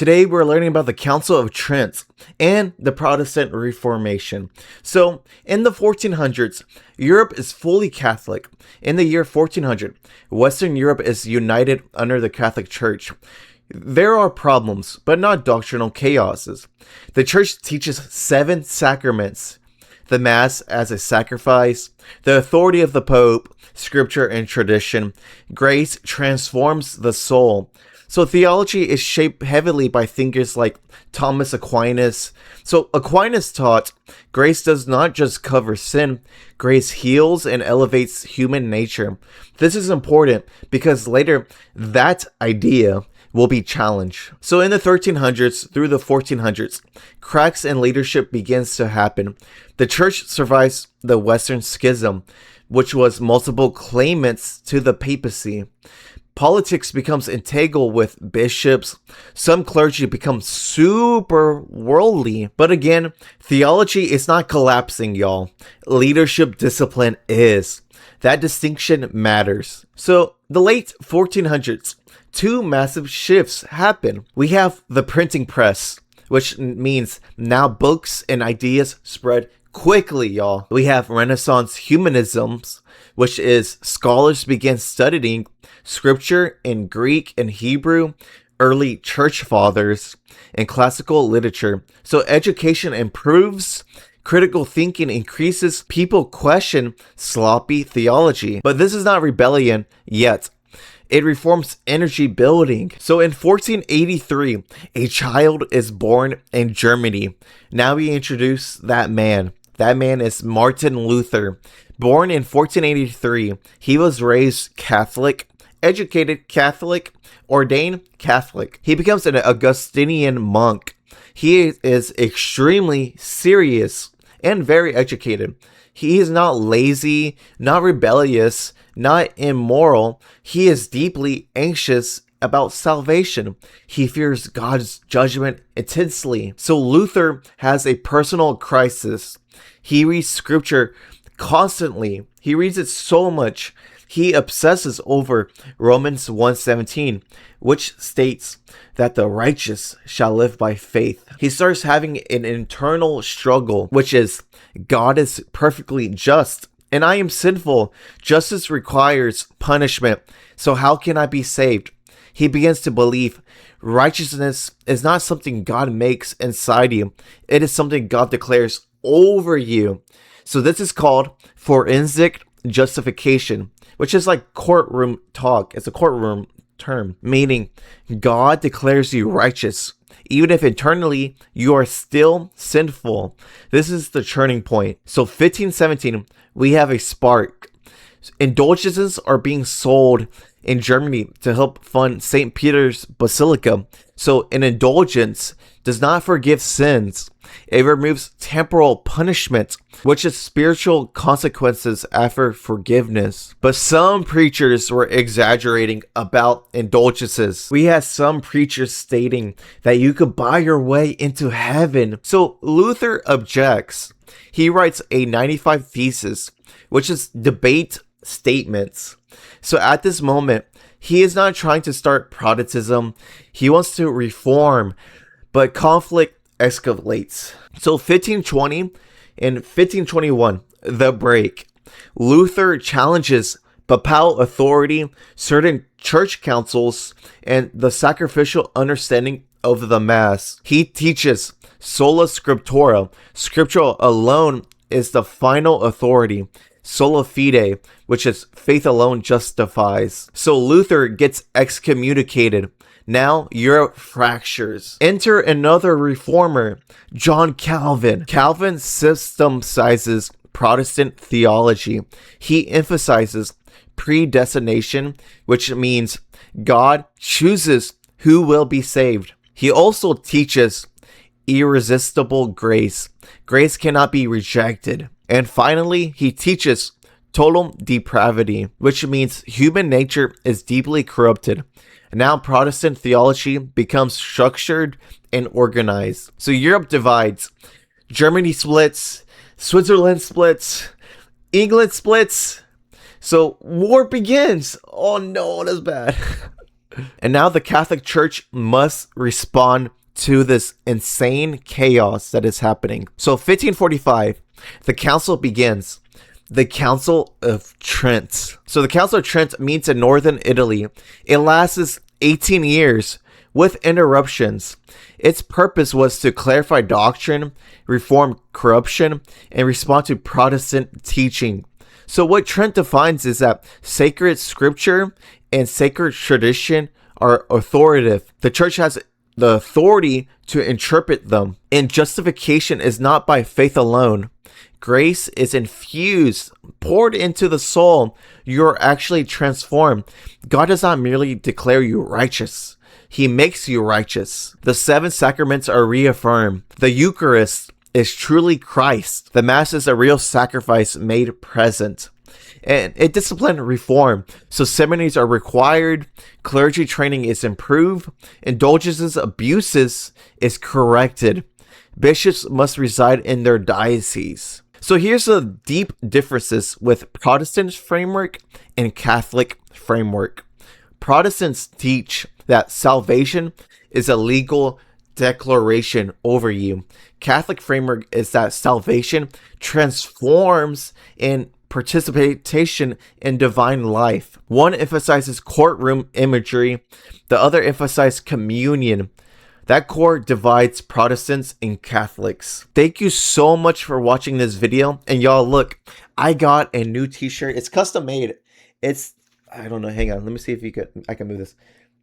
Today we're learning about the Council of Trent and the Protestant Reformation. So, in the 1400s, Europe is fully Catholic. In the year 1400, Western Europe is united under the Catholic Church. There are problems, but not doctrinal chaoses. The Church teaches 7 sacraments: the Mass as a sacrifice, the authority of the Pope, Scripture and tradition. Grace transforms the soul. So theology is shaped heavily by thinkers like Thomas Aquinas. So Aquinas taught grace does not just cover sin, grace heals and elevates human nature. This is important because later that idea will be challenged. So in the 1300s through the 1400s, cracks in leadership begins to happen. The church survives the Western Schism, which was multiple claimants to the papacy. Politics becomes entangled with bishops. Some clergy become super worldly. But again, theology is not collapsing, y'all. Leadership discipline is. That distinction matters. So, the late 1400s, 2 massive shifts happen. We have the printing press, which means now books and ideas spread quickly, y'all. We have Renaissance humanisms, which is scholars begin studying scripture in Greek and Hebrew, early church fathers, and classical literature. So education improves, critical thinking increases, people question sloppy theology. But this is not rebellion yet. It reforms energy building. So in 1483, a child is born in Germany. Now we introduce that man. That man is Martin Luther. Born in 1483, he was raised Catholic, educated Catholic, ordained Catholic. He becomes an Augustinian monk. He is extremely serious and very educated. He is not lazy, not rebellious, not immoral. He is deeply anxious about salvation. He fears God's judgment intensely. So Luther has a personal crisis. He reads scripture constantly. He reads it so much. He obsesses over Romans 1:17, which states that the righteous shall live by faith. He starts having an internal struggle, which is God is perfectly just and I am sinful. Justice requires punishment. So how can I be saved? He begins to believe righteousness is not something God makes inside you. It is something God declares over you. So this is called forensic justification, which is like courtroom talk. It's a courtroom term, meaning God declares you righteous, even if internally you are still sinful. This is the turning point. So 1517, we have a spark. Indulgences are being sold in Germany to help fund St. Peter's Basilica. So an indulgence does not forgive sins. It removes temporal punishment, which is spiritual consequences after forgiveness. But some preachers were exaggerating about indulgences. We had some preachers stating that you could buy your way into heaven. So Luther objects. He writes a 95 thesis, which is debate statements. So at this moment, he is not trying to start Protestantism. He wants to reform, but conflict escalates. So 1520 and 1521, the break. Luther challenges papal authority, certain church councils, and the sacrificial understanding of the Mass. He teaches sola scriptura. Scripture alone is the final authority. Sola fide, which is faith alone justifies. So Luther gets excommunicated. Now Europe fractures. Enter another reformer, John Calvin. Calvin systemizes Protestant theology. He emphasizes predestination, which means God chooses who will be saved. He also teaches irresistible grace. Grace cannot be rejected. And finally, he teaches total depravity, which means human nature is deeply corrupted. Now Protestant theology becomes structured and organized. So Europe divides. Germany splits. Switzerland splits. England splits. So war begins. Oh no, that's bad. And now the Catholic Church must respond to this insane chaos that is happening. So 1545, the council begins. The Council of Trent. So the Council of Trent meets in northern Italy. It lasts 18 years with interruptions. Its purpose was to clarify doctrine, reform corruption, and respond to Protestant teaching. So what Trent defines is that sacred scripture and sacred tradition are authoritative. The church has the authority to interpret them. And justification is not by faith alone. Grace is infused, poured into the soul. You're actually transformed. God does not merely declare you righteous. He makes you righteous. The 7 sacraments are reaffirmed. The Eucharist is truly Christ. The Mass is a real sacrifice made present. And it disciplined reform. So seminaries are required. Clergy training is improved. Indulgences, abuses is corrected. Bishops must reside in their diocese. So here's the deep differences with Protestant framework and Catholic framework. Protestants teach that salvation is a legal declaration over you. Catholic framework is that salvation transforms in participation in divine life. One emphasizes courtroom imagery, the other emphasizes communion. That core divides Protestants and Catholics. Thank you so much for watching this video. And y'all, look, I got a new t-shirt. It's custom made. It's, I don't know, hang on. Let me see if I can move this.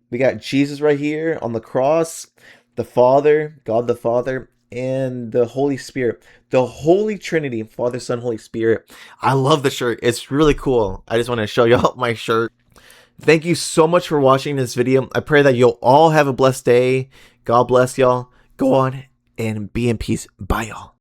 We got Jesus right here on the cross, the Father, God the Father, and the Holy Spirit. The Holy Trinity, Father, Son, Holy Spirit. I love the shirt. It's really cool. I just want to show y'all my shirt. Thank you so much for watching this video. I pray that you'll all have a blessed day. God bless y'all. Go on and be in peace. Bye, y'all.